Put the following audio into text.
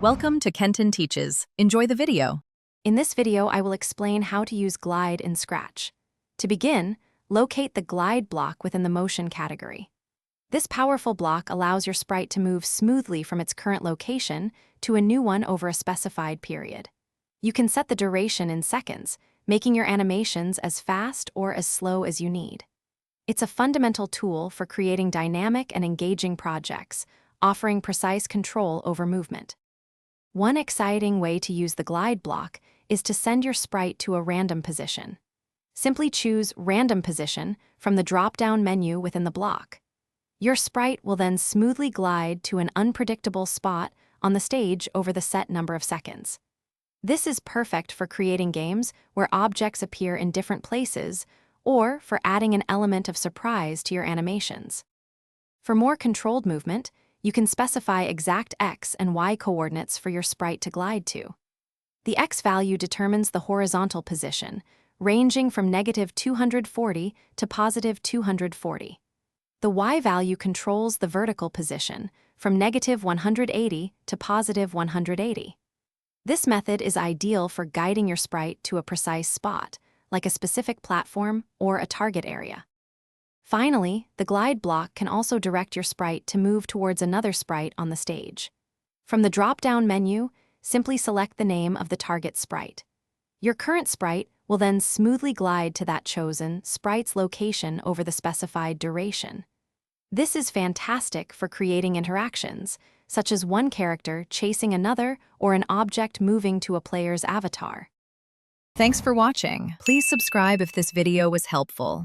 Welcome to Kenton Teaches. Enjoy the video. In this video, I will explain how to use Glide in Scratch. To begin, locate the Glide block within the Motion category. This powerful block allows your sprite to move smoothly from its current location to a new one over a specified period. You can set the duration in seconds, making your animations as fast or as slow as you need. It's a fundamental tool for creating dynamic and engaging projects, offering precise control over movement. One exciting way to use the Glide block is to send your sprite to a random position. Simply choose Random Position from the drop-down menu within the block. Your sprite will then smoothly glide to an unpredictable spot on the stage over the set number of seconds. This is perfect for creating games where objects appear in different places or for adding an element of surprise to your animations. For more controlled movement, you can specify exact X and Y coordinates for your sprite to glide to. The X value determines the horizontal position, ranging from -240 to +240. The Y value controls the vertical position, from -180 to +180. This method is ideal for guiding your sprite to a precise spot, like a specific platform or a target area. Finally, the Glide block can also direct your sprite to move towards another sprite on the stage. From the drop-down menu, simply select the name of the target sprite. Your current sprite will then smoothly glide to that chosen sprite's location over the specified duration. This is fantastic for creating interactions, such as one character chasing another or an object moving to a player's avatar. Thanks for watching. Please subscribe if this video was helpful.